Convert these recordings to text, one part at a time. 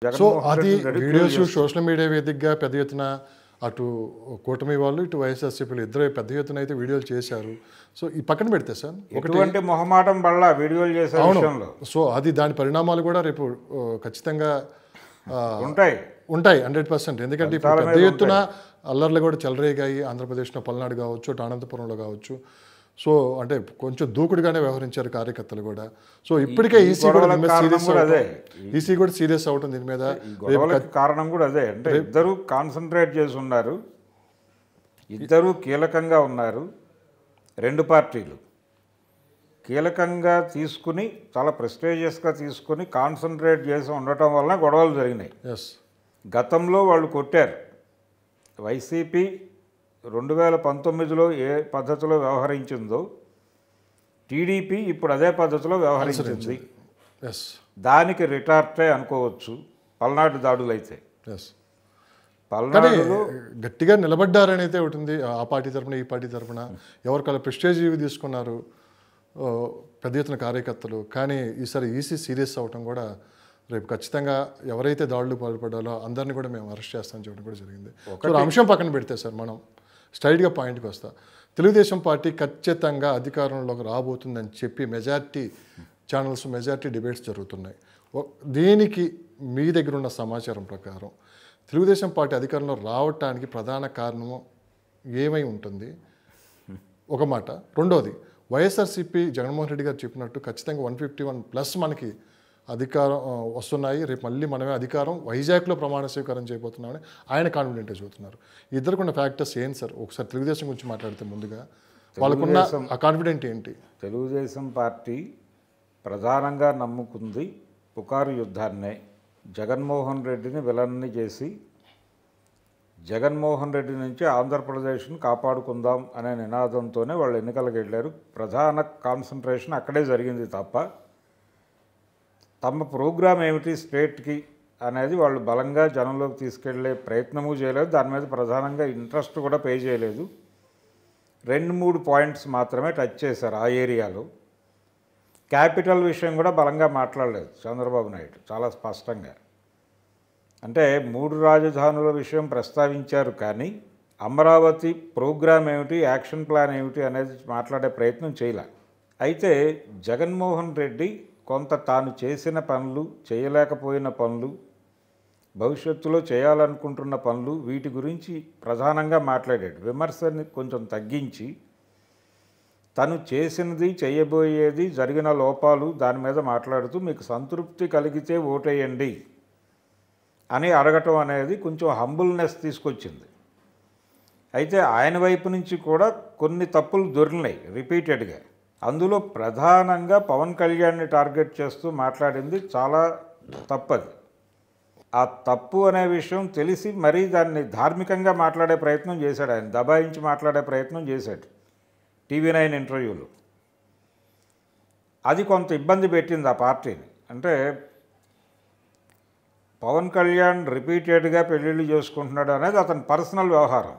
So Jaganmohan అది రెడ్డిని ready videos social media వేదికగా పెద్ద ఎత్తున అటు కూటమి వాళ్ళు ఇటు వైఎస్ఆర్సీపీలు ఇద్దరు పెద్ద ఎత్తున అయితే వీడియోలు చేశారు. సో ఈ పక్కన పెడితే సార్ ఎటువంటి మొహమాటం వల్ల వీడియోలు చేసే విషయంలో సో అది దాని పరిణామాలు కూడా రేపు ఖచ్చితంగా ఉంటాయి. ఉంటాయి 100%. ఎందుకంటే ఇప్పుడు పెద్ద ఎత్తున అల్లర్లు కూడా చెలరేగాయి. ఆంధ్రప్రదేశ్లో పల్నాడు కావచ్చు, అటు అనంతపురంలో కావచ్చు. సో అంటే కొంచెం దూకుడుగానే వ్యవహరించారు కార్యకర్తలు కూడా. సో ఇప్పటికే ఈసీ కూడా సీరియస్ అవుతుంది దీని మీద. గొడవలకి కారణం కూడా అదే. అంటే ఇద్దరు కాన్సన్ట్రేట్ చేసి ఉన్నారు, ఇద్దరు కీలకంగా ఉన్నారు. రెండు పార్టీలు కీలకంగా తీసుకుని చాలా ప్రెస్టేజియస్గా తీసుకుని కాన్సన్ట్రేట్ చేసి ఉండటం వలన గొడవలు జరిగినాయి. గతంలో వాళ్ళు కొట్టారు. వైసీపీ 2019లో ఏ పద్ధతిలో వ్యవహరించిందో టీడీపీ ఇప్పుడు అదే పద్ధతిలో వ్యవహరించింది. దానికి రిటార్టే అనుకోవచ్చు పల్నాడు దాడులైతే. పల్నాడులో గట్టిగా నిలబడ్డారని అయితే ఉంటుంది. ఆ పార్టీ తరఫున ఈ పార్టీ తరఫున ఎవరికల్లా ప్రెస్టేజ్ తీసుకున్నారు పెద్ద ఎత్తున కార్యకర్తలు. కానీ ఈసారి ఈసీ సీరియస్ అవటం కూడా రేపు ఖచ్చితంగా ఎవరైతే దాడులు పాల్పడాలో అందరినీ కూడా మేము అరెస్ట్ చేస్తామని చెప్పడం కూడా జరిగింది. ఒక అంశం పక్కన పెడితే సార్ మనం స్ట్రైట్గా పాయింట్కి వస్తా. తెలుగుదేశం పార్టీ ఖచ్చితంగా అధికారంలోకి రాబోతుందని చెప్పి మెజార్టీ ఛానల్స్ మెజార్టీ డిబేట్స్ జరుగుతున్నాయి. దీనికి మీ దగ్గర ఉన్న సమాచారం ప్రకారం తెలుగుదేశం పార్టీ అధికారంలో రావటానికి ప్రధాన కారణం ఏమై ఉంటుంది? ఒక మాట. రెండోది, వైఎస్ఆర్సీపీ జగన్మోహన్ రెడ్డి గారు చెప్పినట్టు ఖచ్చితంగా 151+ మనకి అధికారం వస్తున్నాయి, రేపు మళ్ళీ మనమే అధికారం వైజాగ్లో ప్రమాణ స్వీకారం చేయబోతున్నామని ఆయన కాన్ఫిడెంట్గా చెబుతున్నారు. ఇద్దరుకున్న ఫ్యాక్టర్స్ ఏంటి సార్? ఒకసారి తెలుగుదేశం గురించి మాట్లాడితే ముందుగా వాళ్ళకున్న ఆ కాన్ఫిడెంట్ ఏంటి? తెలుగుదేశం పార్టీ ప్రధానంగా నమ్ముకుంది పుకారు యుద్ధాన్నే. జగన్మోహన్ రెడ్డిని విలన్ని చేసి జగన్మోహన్ రెడ్డి నుంచి ఆంధ్రప్రదేశ్ని కాపాడుకుందాం అనే నినాదంతోనే వాళ్ళు ఎన్నికలకు వెళ్ళారు. ప్రధాన కాన్సన్ట్రేషన్ అక్కడే జరిగింది తప్ప తమ ప్రోగ్రామ్ ఏమిటి స్టేట్కి అనేది వాళ్ళు బలంగా జనంలోకి తీసుకెళ్లే ప్రయత్నము చేయలేదు. దాని మీద ప్రధానంగా ఇంట్రెస్ట్ కూడా పే చేయలేదు. 2-3 పాయింట్స్ మాత్రమే టచ్ చేశారు ఆ ఏరియాలో. క్యాపిటల్ విషయం కూడా బలంగా మాట్లాడలేదు చంద్రబాబు నాయుడు చాలా స్పష్టంగా. అంటే 3 రాజధానుల విషయం ప్రస్తావించారు కానీ అమరావతి ప్రోగ్రామ్ ఏమిటి, యాక్షన్ ప్లాన్ ఏమిటి అనేది మాట్లాడే ప్రయత్నం చేయలే. అయితే జగన్మోహన్ రెడ్డి కొంత తాను చేసిన పనులు, చేయలేకపోయిన పనులు, భవిష్యత్తులో చేయాలనుకుంటున్న పనులు, వీటి గురించి ప్రధానంగా మాట్లాడాడు. విమర్శని కొంచెం తగ్గించి తను చేసినది, చేయబోయేది, జరిగిన లోపాలు దాని మీద మాట్లాడుతూ మీకు సంతృప్తి కలిగితే ఓటేయండి అని అడగటం అనేది కొంచెం హంబుల్నెస్ తీసుకొచ్చింది. అయితే ఆయన వైపు నుంచి కూడా కొన్ని తప్పులు దొరికినాయి రిపీటెడ్గా. అందులో ప్రధానంగా పవన్ కళ్యాణ్ని టార్గెట్ చేస్తూ మాట్లాడింది చాలా తప్పది. ఆ తప్పు అనే విషయం తెలిసి మరీ దాన్ని ధార్మికంగా మాట్లాడే ప్రయత్నం చేశాడు. ఆయన దబాయించి మాట్లాడే ప్రయత్నం చేశాడు TV9 ఇంటర్వ్యూలో. అది కొంత ఇబ్బంది పెట్టింది ఆ పార్టీని. అంటే పవన్ కళ్యాణ్ రిపీటెడ్గా పెళ్ళిళ్ళు చేసుకుంటున్నాడు అనేది అతని పర్సనల్ వ్యవహారం.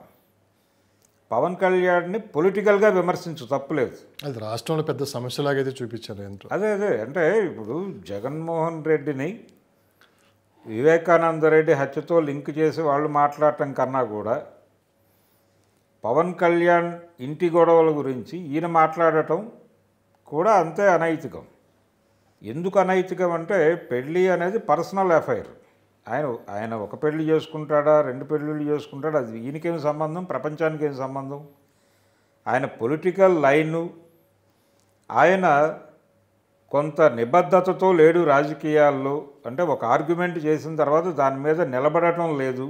పవన్ కళ్యాణ్ని పొలిటికల్గా విమర్శించు తప్పులేదు. అది రాష్ట్రంలో పెద్ద సమస్యలాగైతే చూపించారు. అదే అంటే ఇప్పుడు జగన్మోహన్ రెడ్డిని వివేకానంద రెడ్డి హత్యతో లింక్ చేసి వాళ్ళు మాట్లాడటం కన్నా కూడా పవన్ కళ్యాణ్ ఇంటి గొడవల గురించి ఈయన మాట్లాడటం కూడా అంతే అనైతికం. ఎందుకు అనైతికం అంటే పెళ్ళి అనేది పర్సనల్ అఫైర్. ఆయన ఒక పెళ్లి చేసుకుంటాడా, 2 పెళ్ళిళ్ళు చేసుకుంటాడా, అది ఈయనకేం సంబంధం, ప్రపంచానికి ఏం సంబంధం? ఆయన పొలిటికల్ లైను, ఆయన కొంత నిబద్ధతతో లేడు రాజకీయాల్లో. అంటే ఒక ఆర్గ్యుమెంట్ చేసిన తర్వాత దాని మీద నిలబడటం లేదు,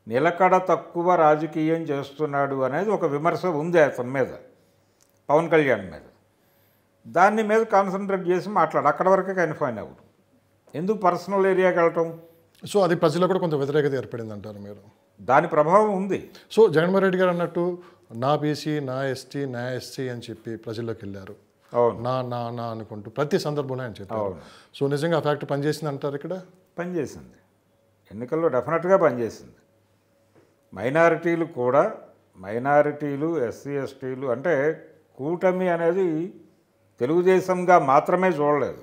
నిలకడ తక్కువ రాజకీయం చేస్తున్నాడు అనేది ఒక విమర్శ ఉంది అతని మీద, పవన్ కళ్యాణ్ మీద. దాని మీద కాన్సన్ట్రేట్ చేసి అక్కడ వరకే కన్ఫైన్ అవ్వడు. ఎందుకు పర్సనల్ ఏరియాకి వెళ్ళటం? సో అది ప్రజల్లో కూడా కొంత వ్యతిరేకత ఏర్పడింది అంటారు మీరు? దాని ప్రభావం ఉంది. సో జగన్మోహన్ రెడ్డి గారు అన్నట్టు నా బీసీ, నా ఎస్టీ, నా ఎస్సీ అని చెప్పి ప్రజల్లోకి వెళ్ళారు. నా నా నా అనుకుంటూ ప్రతి సందర్భంలో ఆయన చెప్పారు. సో నిజంగా ఆ ఫ్యాక్ట్ పనిచేసింది అంటారు? ఇక్కడ పనిచేసింది, ఎన్నికల్లో డెఫినెట్గా పనిచేసింది. మైనారిటీలు ఎస్సీ ఎస్టీలు అంటే కూటమి అనేది తెలుగుదేశంగా మాత్రమే చూడలేదు.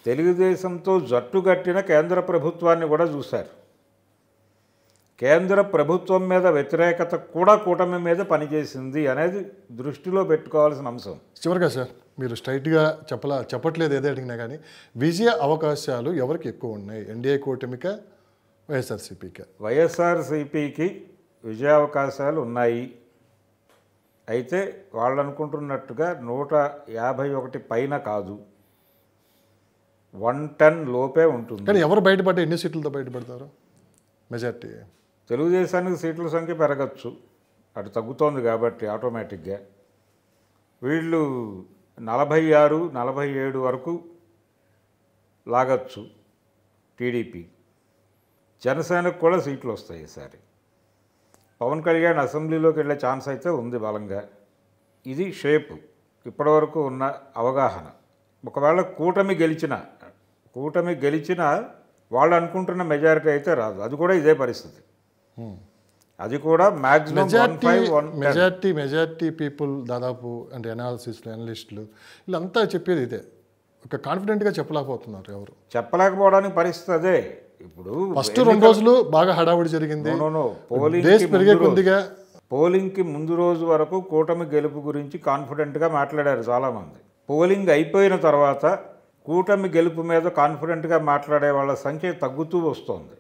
తెలుగుదేశంతో జట్టు కట్టిన కేంద్ర ప్రభుత్వాన్ని కూడా చూశారు. కేంద్ర ప్రభుత్వం మీద వ్యతిరేకత కూడా కూటమి మీద పనిచేసింది అనేది దృష్టిలో పెట్టుకోవాల్సిన అంశం. చివరిగా సార్, మీరు స్ట్రైట్గా చెప్పట్లేదు ఏదో అడిగినా కానీ, విజయ అవకాశాలు ఎవరికి ఎక్కువ ఉన్నాయి, ఎన్డీఏ కూటమిక వైఎస్ఆర్సీపీకి? వైఎస్ఆర్సీపీకి విజయావకాశాలు ఉన్నాయి. అయితే వాళ్ళు అనుకుంటున్నట్టుగా 151 పైన కాదు, 110 లోపే ఉంటుంది. కానీ ఎవరు బయటపడ్డా ఎన్ని సీట్లతో బయటపడతారు మెజార్టీ? తెలుగుదేశానికి సీట్ల సంఖ్య పెరగచ్చు, అటు తగ్గుతోంది కాబట్టి ఆటోమేటిక్గా. వీళ్ళు 46, 47 వరకు లాగచ్చు టీడీపీ. జనసేనకు కూడా సీట్లు వస్తాయి ఈసారి. పవన్ కళ్యాణ్ అసెంబ్లీలోకి వెళ్ళే ఛాన్స్ అయితే ఉంది బలంగా. ఇది షేపు, ఇప్పటివరకు ఉన్న అవగాహన. ఒకవేళ కూటమి గెలిచిన వాళ్ళు అనుకుంటున్న మెజారిటీ అయితే రాదు, అది కూడా ఇదే పరిస్థితి. అది కూడా మ్యాక్సిమం మెజారిటీ పీపుల్ దాదాపు అంటే అనలిస్టులు వీళ్ళంతా చెప్పేది ఇదే. ఒక కాన్ఫిడెంట్గా చెప్పలేకపోతున్నారు ఎవరు. చెప్పలేకపోవడానికి పరిస్థితి అదే. ఇప్పుడు ఫస్ట్ 2 రోజులు బాగా హడావుడి జరిగింది, పోలింగ్కి ముందు రోజు వరకు కూటమి గెలుపు గురించి కాన్ఫిడెంట్గా మాట్లాడారు చాలామంది. పోలింగ్ అయిపోయిన తర్వాత కూటమి గెలుపు మీద కాన్ఫిడెంట్గా మాట్లాడే వాళ్ళ సంఖ్య తగ్గుతూ వస్తుంది.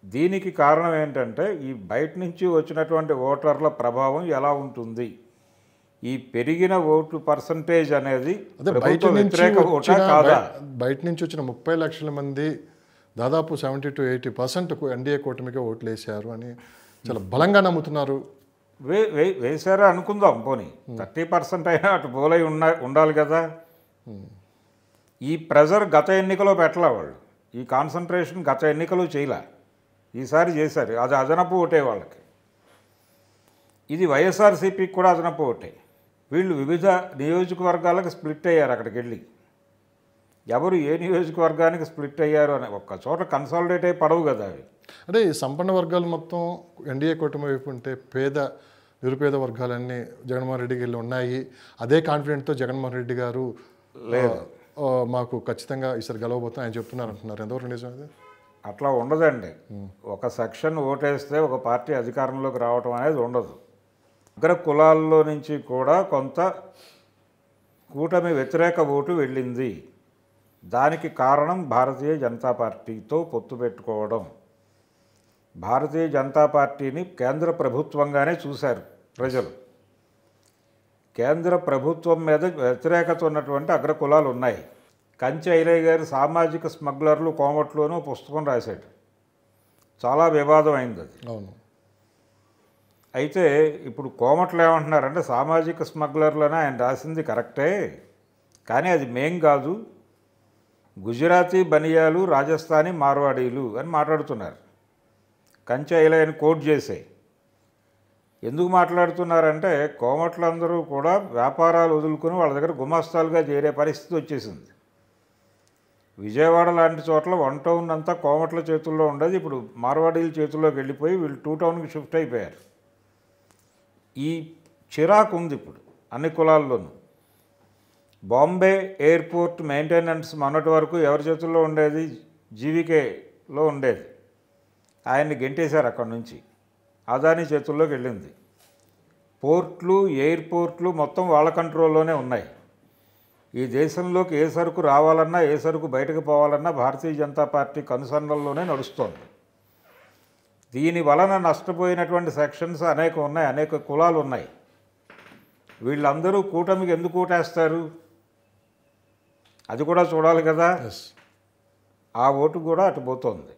దీనికి కారణం ఏంటంటే ఈ బయట నుంచి వచ్చినటువంటి ఓటర్ల ప్రభావం ఎలా ఉంటుంది, ఈ పెరిగిన ఓటు పర్సంటేజ్ అనేది ప్రభుత్వ వ్యతిరేక ఓటా కాదా? బయట నుంచి వచ్చిన 30 లక్షల మంది దాదాపు 70 to 80% ఎన్డీఏ కూటమికి ఓట్లు వేశారు అని చాలా బలంగా నమ్ముతున్నారు. వేశారా అనుకుందాం, పోనీ 30% అయినా అటు పోలై ఉండాలి కదా. ఈ ప్రెజర్ గత ఎన్నికలో పెట్టలే వాళ్ళు, ఈ కాన్సన్ట్రేషన్ గత ఎన్నికలు చేయలే, ఈసారి చేశారు. అది అదనపు ఓటే వాళ్ళకి. ఇది వైఎస్ఆర్సీపీకి కూడా అదనపు ఓటే. వీళ్ళు వివిధ నియోజకవర్గాలకు స్ప్లిట్ అయ్యారు. అక్కడికి వెళ్ళి ఎవరు ఏ నియోజకవర్గానికి స్ప్లిట్ అయ్యారు అని ఒక్క చోట కన్సాలిడేట్ అయ్యి పడవు కదా అవి. అంటే ఈ సంపన్న వర్గాలు మొత్తం ఎన్డీఏ కూటమి వైపు ఉంటే నిరుపేద వర్గాలన్నీ జగన్మోహన్ రెడ్డికి వెళ్ళి ఉన్నాయి. అదే కాన్ఫిడెంట్తో జగన్మోహన్ రెడ్డి గారు మాకు ఖచ్చితంగా ఈసారి గెలవబోతున్నా ఆయన చెప్తున్నారు అంటున్నారు. ఎంతవరకు నిజం అది? అట్లా ఉండదండి. ఒక సెక్షన్ ఓటేస్తే ఒక పార్టీ అధికారంలోకి రావటం అనేది ఉండదు. అగ్ర కులాల్లో నుంచి కూడా కొంత కూటమి వ్యతిరేక ఓటు వెళ్ళింది. దానికి కారణం భారతీయ జనతా పార్టీతో పొత్తు పెట్టుకోవడం. భారతీయ జనతా పార్టీని కేంద్ర ప్రభుత్వంగానే చూశారు ప్రజలు. కేంద్ర ప్రభుత్వం మీద వ్యతిరేకత ఉన్నటువంటి అగ్ర కులాలు ఉన్నాయి. కంచె ఐలయ్య గారు సామాజిక స్మగ్లర్లు కోమట్లోనూ పుస్తకం రాశాడు, చాలా వివాదం అయింది అది. అవును. అయితే ఇప్పుడు కోమట్లు ఏమంటున్నారంటే సామాజిక స్మగ్లర్లని ఆయన రాసింది కరెక్టే, కానీ అది మేం కాదు, గుజరాతీ బనియాలు, రాజస్థానీ మార్వాడీలు అని మాట్లాడుతున్నారు. కంచె ఐలయ్యని కోట్ చేసే ఎందుకు మాట్లాడుతున్నారంటే కోమట్లందరూ కూడా వ్యాపారాలు వదులుకొని వాళ్ళ దగ్గర గుమాస్తాలుగా చేరే పరిస్థితి వచ్చేసింది. విజయవాడ లాంటి చోట్ల 1 టౌన్ అంతా కోమట్ల చేతుల్లో ఉండేది, ఇప్పుడు మార్వాడీల చేతుల్లోకి వెళ్ళిపోయి వీళ్ళు 2 టౌన్కి షిఫ్ట్ అయిపోయారు. ఈ చిరాకు ఉంది ఇప్పుడు అన్ని కులాల్లోనూ. బాంబే ఎయిర్పోర్ట్ మెయింటెనెన్స్ మొన్నటి వరకు ఎవరి చేతుల్లో ఉండేది? జీవీకేలో ఉండేది. ఆయన్ని గెంటేశారు అక్కడి నుంచి, అదానీ చేతుల్లోకి వెళ్ళింది. పోర్ట్లు, ఎయిర్పోర్ట్లు మొత్తం వాళ్ళ కంట్రోల్లోనే ఉన్నాయి. ఈ దేశంలోకి ఏ సరుకు రావాలన్నా, ఏ సరుకు బయటకు పోవాలన్నా భారతీయ జనతా పార్టీ కనుసన్నల్లోనే నడుస్తోంది. దీని వలన నష్టపోయినటువంటి సెక్షన్స్ అనేక ఉన్నాయి, అనేక కులాలు ఉన్నాయి. వీళ్ళందరూ కూటమికి ఎందుకు ఓటేస్తారు అది కూడా చూడాలి కదా. ఆ ఓటు కూడా అటు పోతోంది.